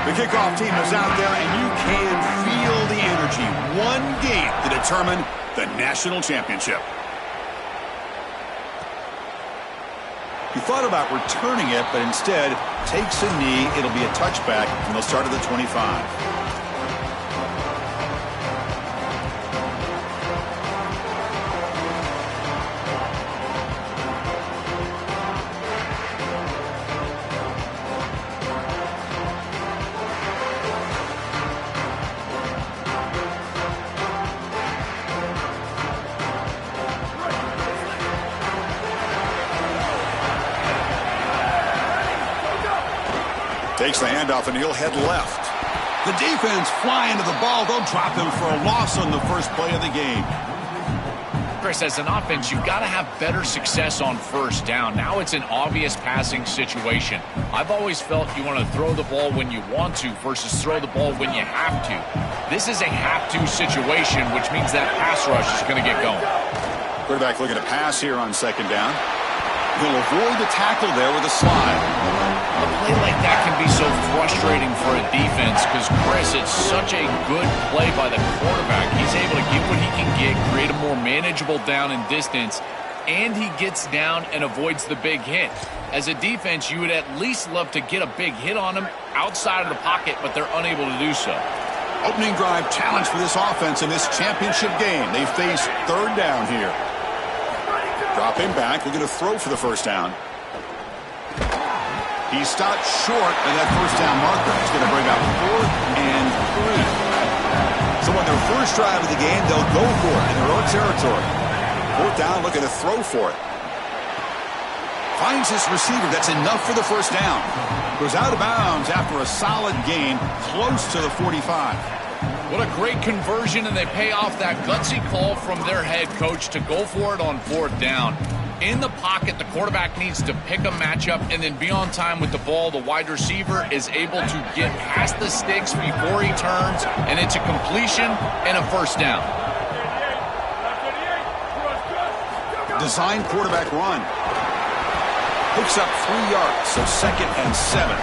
The kickoff team is out there, and you can feel the energy. One game to determine the national championship. He thought about returning it, but instead takes a knee. It'll be a touchback, and they'll start at the 25. Takes the handoff, and he'll head left. The defense flying to the ball. They'll drop him for a loss on the first play of the game. Chris, as an offense, you've got to have better success on first down. Now it's an obvious passing situation. I've always felt you want to throw the ball when you want to versus throw the ball when you have to. This is a have-to situation, which means that pass rush is going to get going. Quarterback looking to pass here on second down. He'll avoid the tackle there with a slide. A play like that can be so frustrating for a defense because, Chris, it's such a good play by the quarterback. He's able to get what he can get, create a more manageable down and distance, and he gets down and avoids the big hit. As a defense, you would at least love to get a big hit on him outside of the pocket, but they're unable to do so. Opening drive challenge for this offense in this championship game. They face third down here. Drop him back. We're going to throw for the first down. He stopped short of that first down marker. It's going to bring up 4th and 3. So on their first drive of the game, they'll go for it in their own territory. 4th down, looking to throw for it. Finds his receiver. That's enough for the first down. Goes out of bounds after a solid gain, close to the 45. What a great conversion, and they pay off that gutsy call from their head coach to go for it on 4th down. In the pocket, the quarterback needs to pick a matchup and then be on time with the ball. The wide receiver is able to get past the sticks before he turns, and it's a completion and a first down. Design quarterback run. Picks up 3 yards, so 2nd and 7.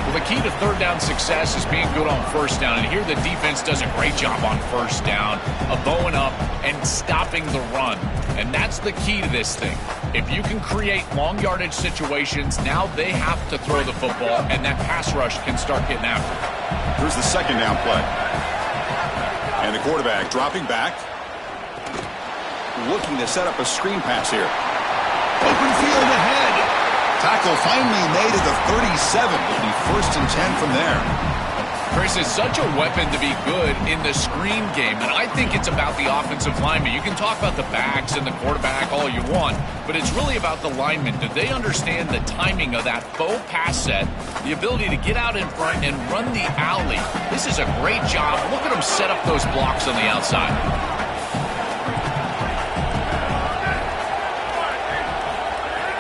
Well, the key to third down success is being good on first down, and here the defense does a great job on first down of bowing up and stopping the run. And that's the key to this thing. If you can create long yardage situations, now they have to throw the football, and that pass rush can start getting after it. Here's the second down play. And the quarterback dropping back. Looking to set up a screen pass here. Open field ahead. Tackle finally made at the 37. Will be 1st and 10 from there. Chris, is such a weapon to be good in the screen game, and I think it's about the offensive lineman. You can talk about the backs and the quarterback all you want, but it's really about the linemen. Do they understand the timing of that faux pass set, the ability to get out in front and run the alley? This is a great job. Look at them set up those blocks on the outside.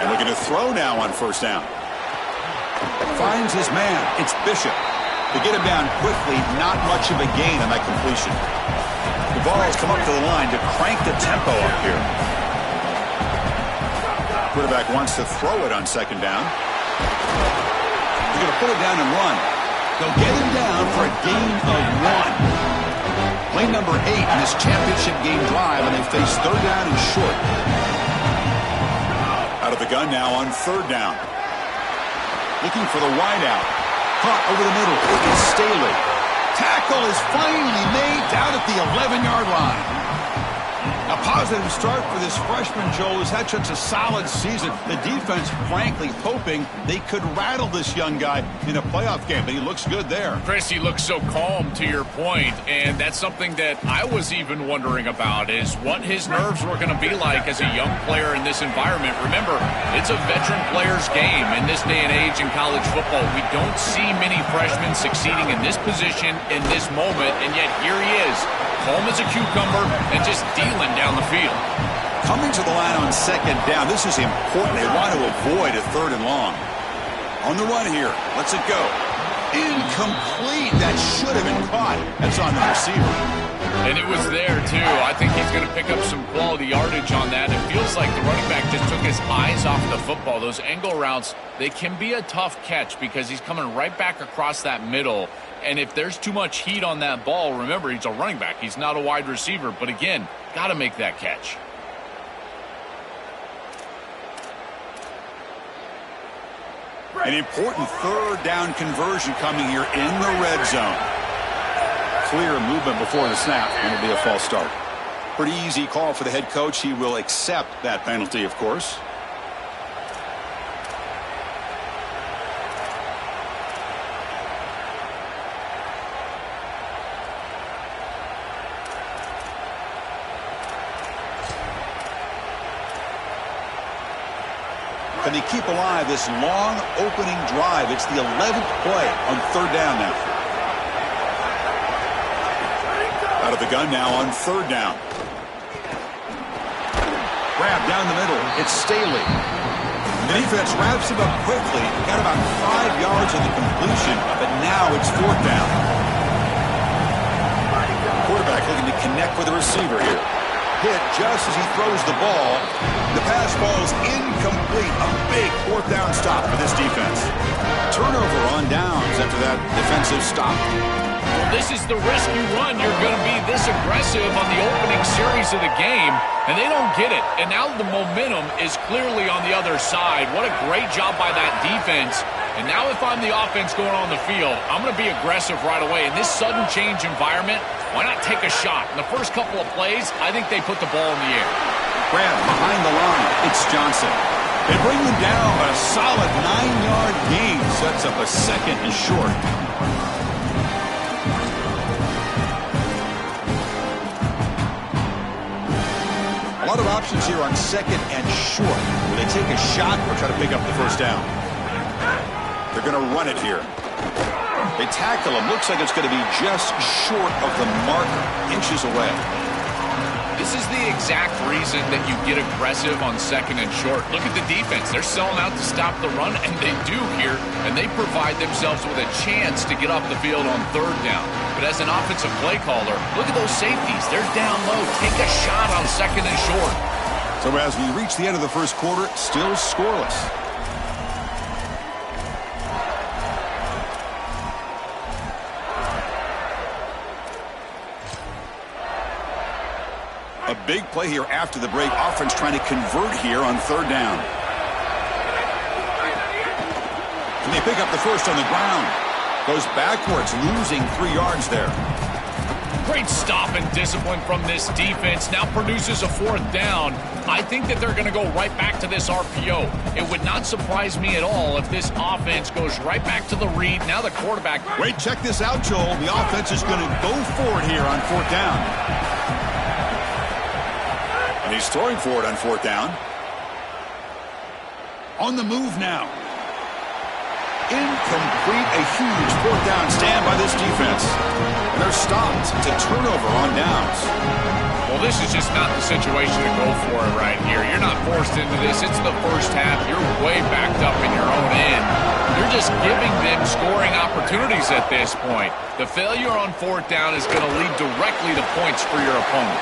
And looking to throw now on first down. Finds his man. It's Bishop. To get him down quickly, not much of a gain on that completion. The ball has come up to the line to crank the tempo up here. Quarterback wants to throw it on second down. They're going to put it down and run. They'll get him down for a gain of 1. Play number 8 in this championship game drive, and they face third down and short. Out of the gun now on third down. Looking for the wideout. Caught over the middle. It is Staley. Tackle is finally made down at the 11-yard line. A positive start for this freshman, Joe, has had such a solid season. The defense, frankly, hoping they could rattle this young guy in a playoff game, but he looks good there. Chris, he looks so calm, to your point, and that's something that I was even wondering about, is what his nerves were going to be like as a young player in this environment. Remember, it's a veteran player's game in this day and age in college football. We don't see many freshmen succeeding in this position in this moment, and yet here he is, calm as a cucumber and just dealing down the field. Coming to the line on second down, this is important. They want to avoid a third and long. On the run here, lets it go. Incomplete. That should have been caught. That's on the receiver. And it was there, too. I think he's going to pick up some quality yardage on that. It feels like the running back just took his eyes off the football. Those angle routes, they can be a tough catch because he's coming right back across that middle. And if there's too much heat on that ball, remember, he's a running back. He's not a wide receiver. But again, got to make that catch. An important third down conversion coming here in the red zone. Clear movement before the snap, and it'll be a false start. Pretty easy call for the head coach. He will accept that penalty, of course. Can they keep alive this long opening drive? It's the 11th play on third down now. Out of the gun now on third down. Grab down the middle. It's Staley. The defense wraps him up quickly. Got about 5 yards on the completion, but now it's fourth down. Quarterback looking to connect with the receiver here. Hit just as he throws the ball. The pass falls incomplete. A big fourth down stop for this defense. Turnover on downs after that defensive stop. Well, this is the risk you run. You're going to be this aggressive on the opening series of the game, and they don't get it. And now the momentum is clearly on the other side. What a great job by that defense. And now if I'm the offense going on the field, I'm going to be aggressive right away. In this sudden change environment, why not take a shot? In the first couple of plays, I think they put the ball in the air. Grab behind the line. It's Johnson. They bring him down, but a solid 9-yard gain sets up a second and short. A lot of options here on second and short. Will they take a shot or try to pick up the first down? They're going to run it here. They tackle him. Looks like it's going to be just short of the marker, inches away. This is the exact reason that you get aggressive on second and short. Look at the defense. They're selling out to stop the run, and they do here, and they provide themselves with a chance to get off the field on third down. But as an offensive play caller, look at those safeties. They're down low. Take a shot on second and short. So as we reach the end of the first quarter, still scoreless. A big play here after the break. Offense trying to convert here on third down. And they pick up the first on the ground. Goes backwards, losing 3 yards there. Great stop and discipline from this defense. Now produces a fourth down. I think that they're going to go right back to this RPO. It would not surprise me at all if this offense goes right back to the read. Now the quarterback. Wait, check this out, Joel. The offense is going to go for it here on fourth down. And he's throwing for it on fourth down. On the move now. Incomplete, a huge fourth down stand by this defense. And they're stopped. It's a turnover on downs. Well, this is just not the situation to go for it right here. You're not forced into this. It's the first half. You're way backed up in your own end. You're just giving them scoring opportunities at this point. The failure on fourth down is going to lead directly to points for your opponent.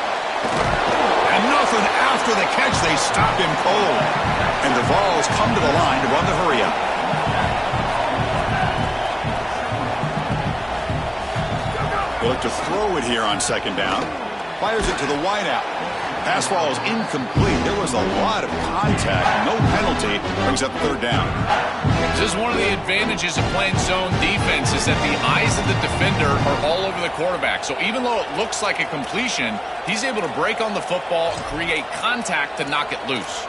And nothing after the catch. They stop him cold. And the Vols come to the line to run the hurry-up. They look to throw it here on second down. Fires it to the wideout. Pass ball is incomplete. There was a lot of contact. No penalty. Brings up third down. This is one of the advantages of playing zone defense is that the eyes of the defender are all over the quarterback. So even though it looks like a completion, he's able to break on the football and create contact to knock it loose.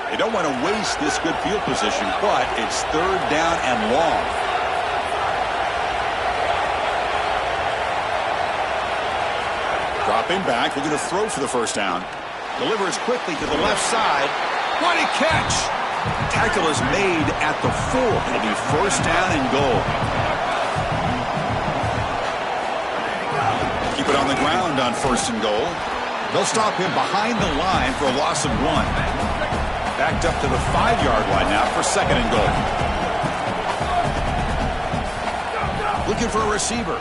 They don't want to waste this good field position, but it's third down and long. Dropping back, looking to throw for the first down. Delivers quickly to the left side. What a catch! Tackle is made at the 4. It'll be first down and goal. Keep it on the ground on first and goal. They'll stop him behind the line for a loss of 1. Backed up to the 5-yard line now for second and goal. Looking for a receiver.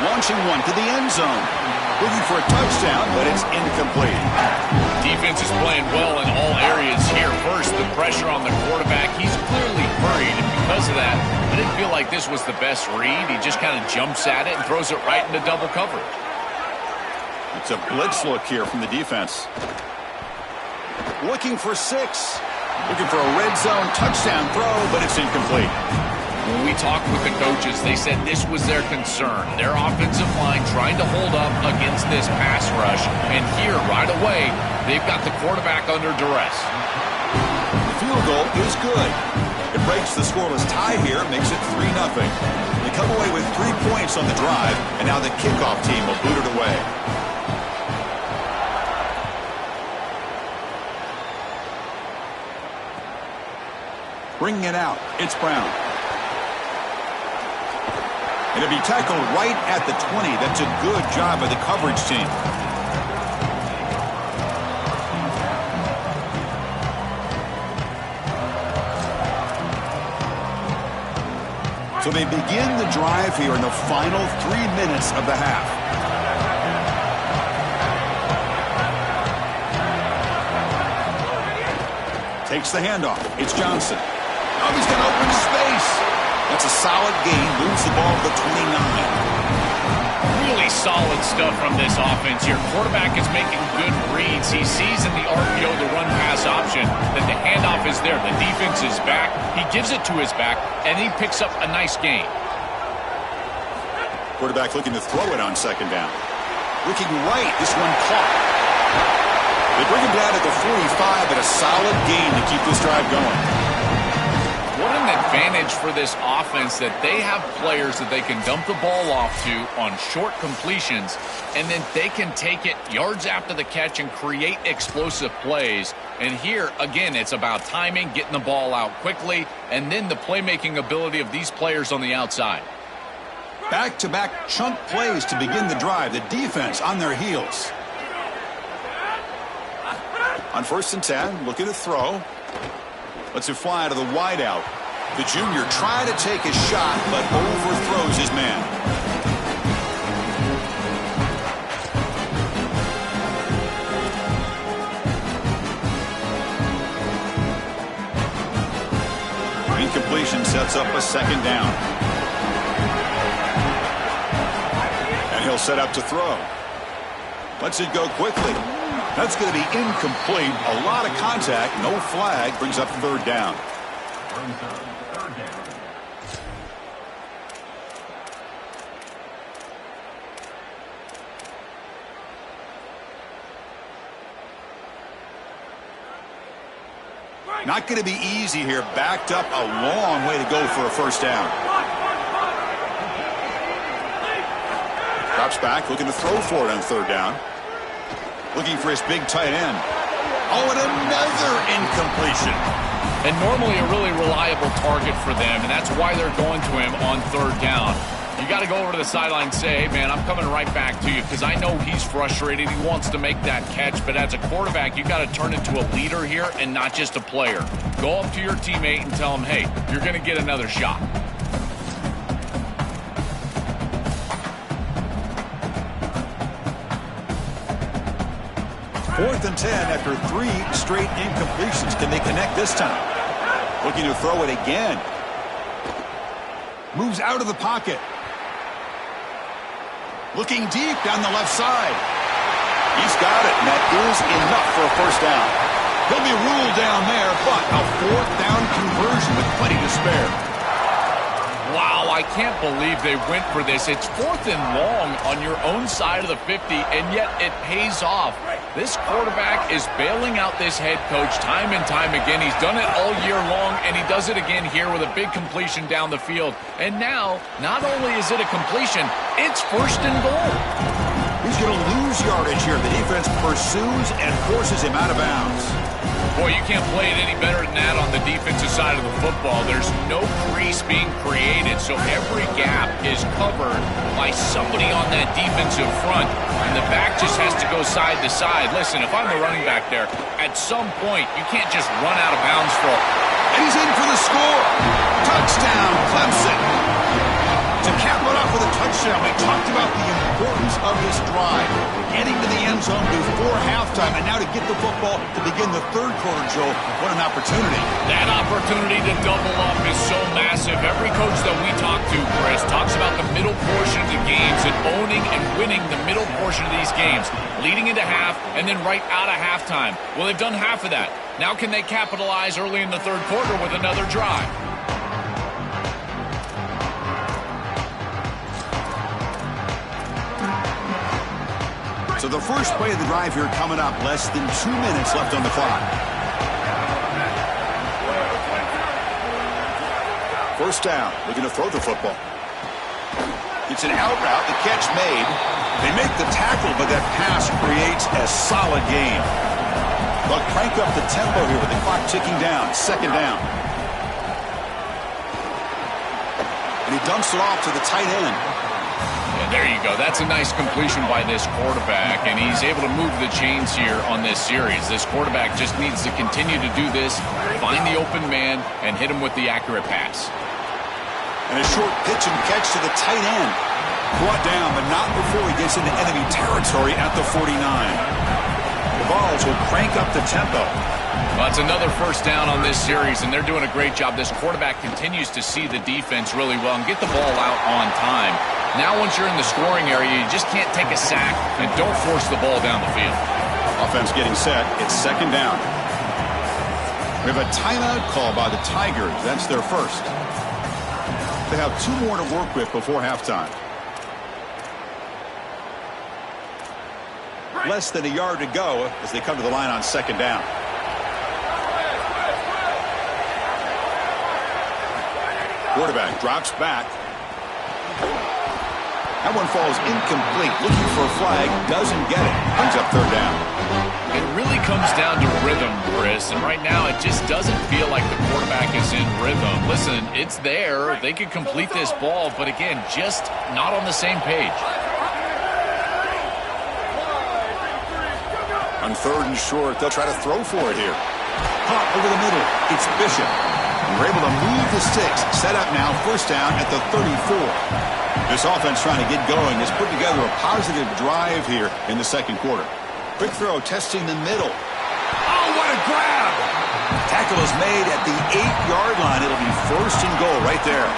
Launching one to the end zone. Looking for a touchdown, but it's incomplete. Defense is playing well in all areas here. First, the pressure on the quarterback. He's clearly hurried, and because of that, I didn't feel like this was the best read. He just kind of jumps at it and throws it right into double coverage. It's a blitz look here from the defense. Looking for 6. Looking for a red zone touchdown throw, but it's incomplete. When we talked with the coaches, they said this was their concern. Their offensive line trying to hold up against this pass rush. And here, right away, they've got the quarterback under duress. The field goal is good. It breaks the scoreless tie here, makes it 3-0. They come away with 3 points on the drive, and now the kickoff team will boot it away. Bringing it out, it's Brown. It'll be tackled right at the 20. That's a good job by the coverage team. So they begin the drive here in the final 3 minutes of the half. Takes the handoff. It's Johnson. Oh, he's got open space. That's a solid gain. Moves the ball to the 29. Really solid stuff from this offense here. Quarterback is making good reads. He sees in the RPO the run-pass option that the handoff is there. The defense is back. He gives it to his back, and he picks up a nice gain. Quarterback looking to throw it on second down. Looking right. This one caught. They bring him down at the 45, but a solid gain to keep this drive going. What an advantage for this offense that they have players that they can dump the ball off to on short completions, and then they can take it yards after the catch and create explosive plays. And here, again, it's about timing, getting the ball out quickly, and then the playmaking ability of these players on the outside. Back-to-back chunk plays to begin the drive. The defense on their heels. On 1st and 10, looking to throw. Lets it fly to the wideout. The junior tried to take a shot, but overthrows his man. Incompletion sets up a second down. And he'll set up to throw. Lets it go quickly. That's going to be incomplete. A lot of contact. No flag. Brings up 3rd down. Not going to be easy here. Backed up a long way to go for a 1st down. Drops back. Looking to throw for it on 3rd down. Looking for his big tight end. Oh, and another incompletion. And normally a really reliable target for them, and that's why they're going to him on 3rd down. You got to go over to the sideline and say, hey, man, I'm coming right back to you because I know he's frustrated. He wants to make that catch, but as a quarterback, you got to turn into a leader here and not just a player. Go up to your teammate and tell him, hey, you're going to get another shot. Fourth and 10 after 3 straight incompletions. Can they connect this time? Looking to throw it again. Moves out of the pocket. Looking deep down the left side. He's got it, and that is enough for a 1st down. He'll be ruled down there, but a 4th down conversion with plenty to spare. Wow, I can't believe they went for this. It's 4th and long on your own side of the 50, and yet it pays off. This quarterback is bailing out this head coach time and time again. He's done it all year long, and he does it again here with a big completion down the field. And now, not only is it a completion, it's 1st and goal. He's going to lose yardage here. The defense pursues and forces him out of bounds. Boy, you can't play it any better than that on the defensive side of the football. There's no crease being created, so every gap is covered by somebody on that defensive front, and the back just has to go side to side. Listen, if I'm the running back there, at some point, you can't just run out of bounds for it. And he's in for the score. Touchdown, Clemson. To cap it off with a touchdown. touchdown. We talked about the importance of this drive. Getting to the end zone before halftime, and now to get the football to begin the third quarter, Joe. What an opportunity. That opportunity to double up is so massive. Every coach that we talk to, Chris, talks about the middle portion of the games and owning and winning the middle portion of these games, leading into half and then right out of halftime. Well, they've done half of that. Now can they capitalize early in the third quarter with another drive? So the first play of the drive here coming up, less than 2 minutes left on the clock. First down, looking to throw the football. It's an out route, the catch made. They make the tackle, but that pass creates a solid gain. They'll crank up the tempo here with the clock ticking down. Second down. And he dumps it off to the tight end. There you go. That's a nice completion by this quarterback, and he's able to move the chains here on this series. This quarterback just needs to continue to do this, find the open man, and hit him with the accurate pass. And a short pitch and catch to the tight end. Brought down, but not before he gets into enemy territory at the 49. The Vols will crank up the tempo. Well, it's another first down on this series, and they're doing a great job. This quarterback continues to see the defense really well and get the ball out on time. Now once you're in the scoring area, you just can't take a sack and don't force the ball down the field. Offense getting set. It's second down. We have a timeout call by the Tigers. That's their first. They have 2 more to work with before halftime. Less than a yard to go as they come to the line on second down. Quarterback drops back. That one falls incomplete. Looking for a flag. Doesn't get it. Brings up third down. It really comes down to rhythm, Chris. And right now, it just doesn't feel like the quarterback is in rhythm. Listen, it's there. They could complete this ball. But again, just not on the same page. On third and short, they'll try to throw for it here. Caught over the middle. It's Bishop. And we're able to move the sticks. Set up now, first down at the 34. This offense trying to get going has put together a positive drive here in the second quarter. Quick throw, testing the middle. Oh, what a grab! Tackle is made at the 8-yard line. It'll be first and goal right there.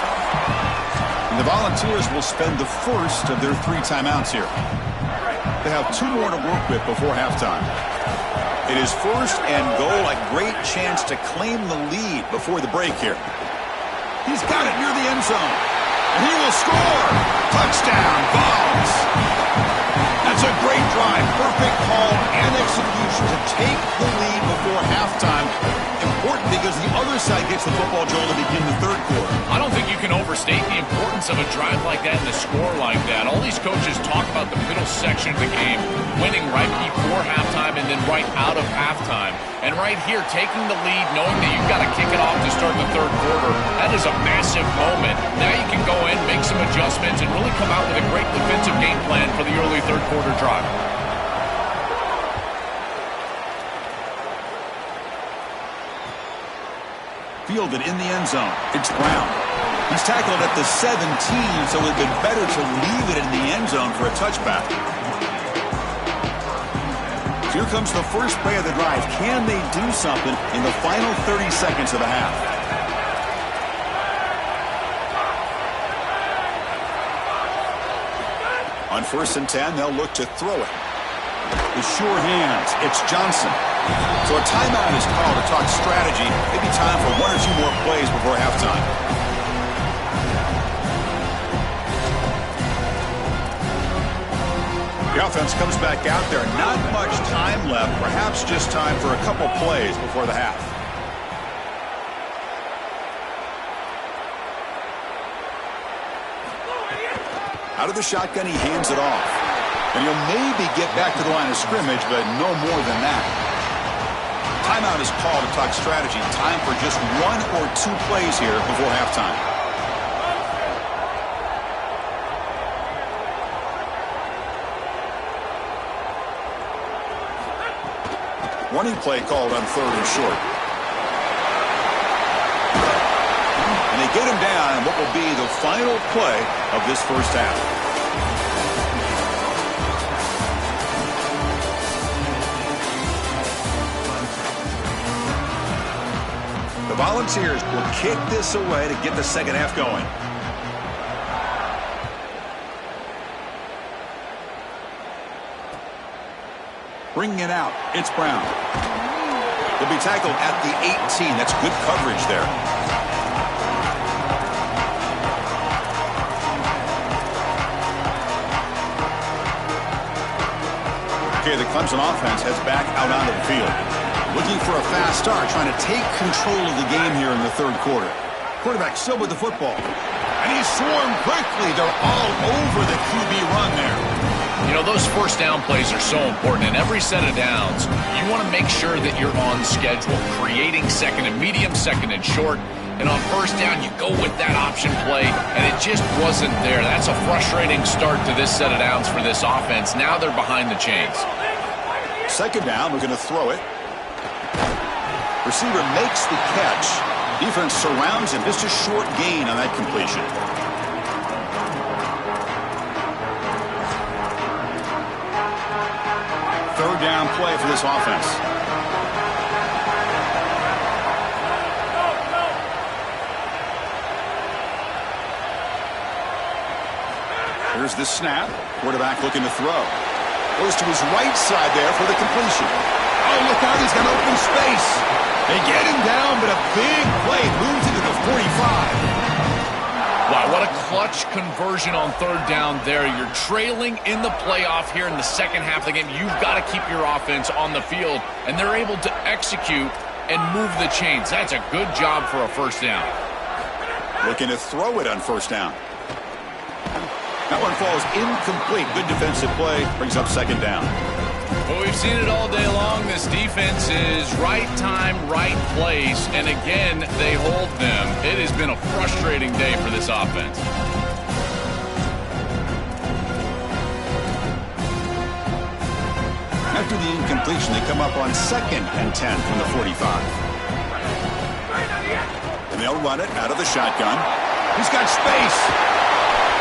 And the Volunteers will spend the first of their 3 timeouts here. They have 2 more to work with before halftime. It is first and goal, a great chance to claim the lead before the break here. He's got it near the end zone. And he will score. Touchdown, Vols. That's a great drive. Perfect call and execution to take the lead before halftime. Important because the other side gets the football, Joel, to begin the third quarter. I don't think you can overstate the importance of a drive like that and a score like that. All these coaches talk about the middle section of the game, winning right before halftime and then right out of halftime. And right here, taking the lead, knowing that you've got to kick it off to start the third quarter, that is a massive moment. Now you can go in, make some adjustments, and really come out with a great defensive game plan for the early third quarter drive. Fielded in the end zone. It's Brown. He's tackled at the 17, so it would have been better to leave it in the end zone for a touchback. Here comes the first play of the drive. Can they do something in the final 30 seconds of the half? On first and 10, they'll look to throw it. The sure hands. It's Johnson. So a timeout is called to talk strategy. Maybe time for 1 or 2 more plays before halftime. The offense comes back out there. Not much time left. Perhaps just time for a couple plays before the half. Out of the shotgun, he hands it off. And he'll maybe get back to the line of scrimmage, but no more than that. Timeout is called to talk strategy. Time for just 1 or 2 plays here before halftime. Running play called on third and short. And they get him down in what will be the final play of this first half. The Volunteers will kick this away to get the second half going. Bringing it out, it's Brown. He'll be tackled at the 18. That's good coverage there. Okay, the Clemson offense heads back out onto the field. Looking for a fast start, trying to take control of the game here in the third quarter. Quarterback still with the football. And he's swarmed quickly. They're all over the QB run there. You know, those first down plays are so important. In every set of downs, you want to make sure that you're on schedule, creating second and medium, second and short. And on first down, you go with that option play, and it just wasn't there. That's a frustrating start to this set of downs for this offense. Now they're behind the chains. Second down, we're going to throw it. Receiver makes the catch. Defense surrounds him. Just a short gain on that completion. Third down play for this offense. Here's the snap. Quarterback looking to throw. Goes to his right side there for the completion. Oh, look out. He's got open space. They get him down, but a big play moves into the 45. Wow, what a clutch conversion on third down there. You're trailing in the playoff here in the second half of the game. You've got to keep your offense on the field, and they're able to execute and move the chains. That's a good job for a first down. Looking to throw it on first down. That one falls incomplete. Good defensive play. Brings up second down. Well, we've seen it all day long. This defense is right time, right place, and again, they hold them. It has been a frustrating day for this offense. After the incompletion, they come up on 2nd and 10 from the 45. And they'll run it out of the shotgun. He's got space.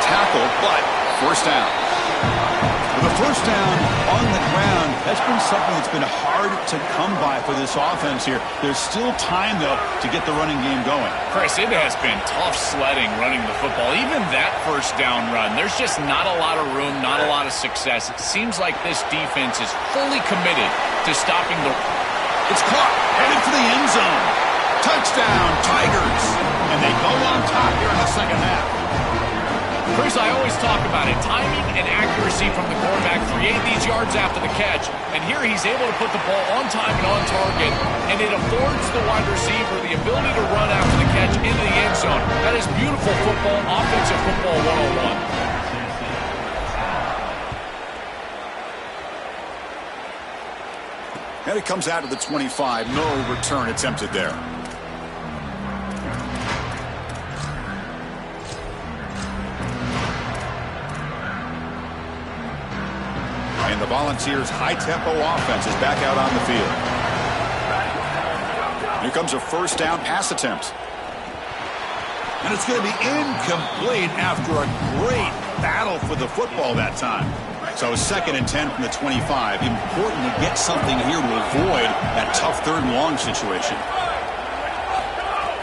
Tackle, but first down. With a first down on the ground, that's been something that's been hard to come by for this offense here. There's still time, though, to get the running game going. Chris, it has been tough sledding running the football. Even that first down run, there's just not a lot of room, not a lot of success. It seems like this defense is fully committed to stopping the... It's caught, headed for the end zone. Touchdown, Tigers. And they go on top here in the second half. Chris, I always talk about it. Timing and accuracy from the quarterback create these yards after the catch. And here he's able to put the ball on time and on target. And it affords the wide receiver the ability to run after the catch into the end zone. That is beautiful football, offensive football 101. And it comes out of the 25. No return attempted there. And the Volunteers' high-tempo offense is back out on the field. Here comes a first down pass attempt. And it's going to be incomplete after a great battle for the football that time. So 2nd and 10 from the 25. Important to get something here to avoid that tough third and long situation.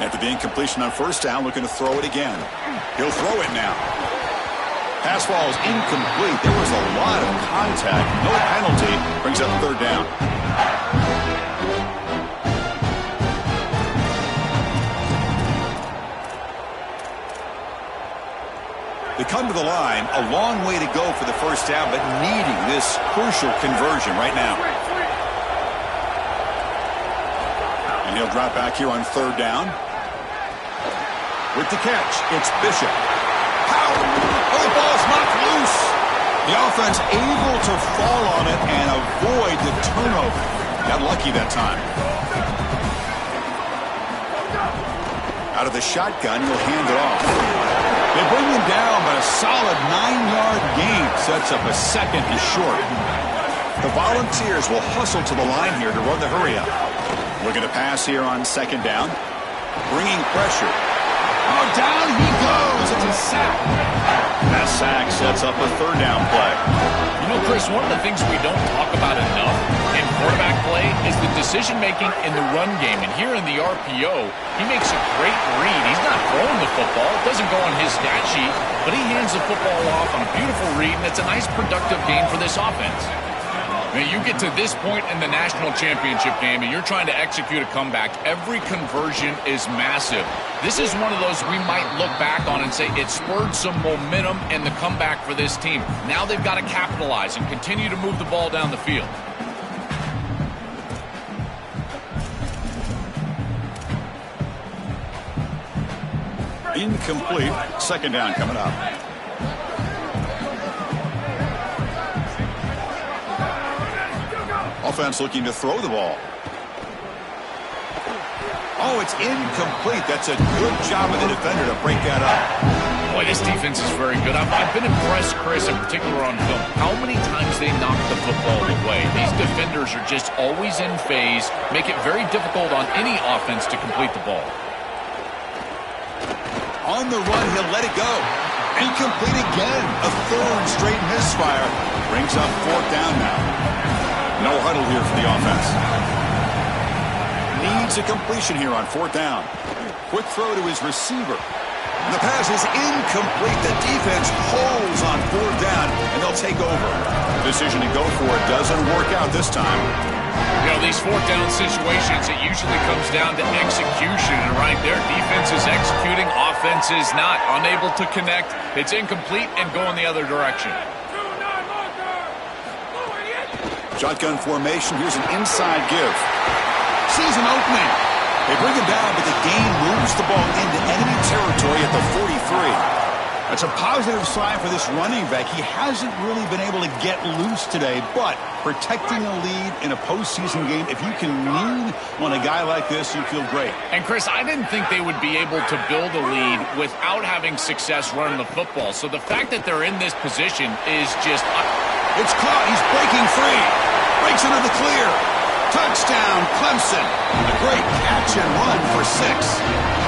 After the incompletion on first down, looking to throw it again. He'll throw it now. Pass ball is incomplete. There was a lot of contact. No penalty. Brings up third down. They come to the line, a long way to go for the first down, but needing this crucial conversion right now. And he'll drop back here on third down. With the catch, it's Bishop. Power! Oh, the ball's knocked loose. The offense able to fall on it and avoid the turnover. Got lucky that time. Out of the shotgun, he'll hand it off. They bring him down, but a solid 9-yard gain sets up a second and short. The Volunteers will hustle to the line here to run the hurry up. Looking to pass here on second down. Bringing pressure. Oh, down he goes. It's a sack. That sack sets up a third down play. You know, Chris, one of the things we don't talk about enough in quarterback play is the decision-making in the run game. And here in the RPO, he makes a great read. He's not throwing the football. It doesn't go on his stat sheet, but he hands the football off on a beautiful read, and it's a nice, productive game for this offense. Now, you get to this point in the national championship game, and you're trying to execute a comeback. Every conversion is massive. This is one of those we might look back on and say it spurred some momentum in the comeback for this team. Now they've got to capitalize and continue to move the ball down the field. Incomplete. Second down coming up. Offense looking to throw the ball. Oh, it's incomplete. That's a good job of the defender to break that up. Boy, this defense is very good. I've been impressed, Chris, in particular on film, how many times they knock the football away. These defenders are just always in phase, make it very difficult on any offense to complete the ball. On the run, he'll let it go. Incomplete again. A third straight misfire. Brings up fourth down now. No huddle here for the offense. Needs a completion here on fourth down. Quick throw to his receiver. The pass is incomplete. The defense holds on fourth down, and they'll take over. Decision to go for it doesn't work out this time. You know, these fourth down situations, it usually comes down to execution. And right there, defense is executing, offense is not. Unable to connect. It's incomplete and going the other direction. Shotgun formation. Here's an inside give. Sees an opening. They bring him down, but the game moves the ball into enemy territory at the 43. That's a positive sign for this running back. He hasn't really been able to get loose today, but protecting a lead in a postseason game, if you can lean on a guy like this, you feel great. And, Chris, I didn't think they would be able to build a lead without having success running the football. So the fact that they're in this position is just... It's caught. He's breaking free. Breaks into the clear. Touchdown, Clemson. A great catch and run for 6.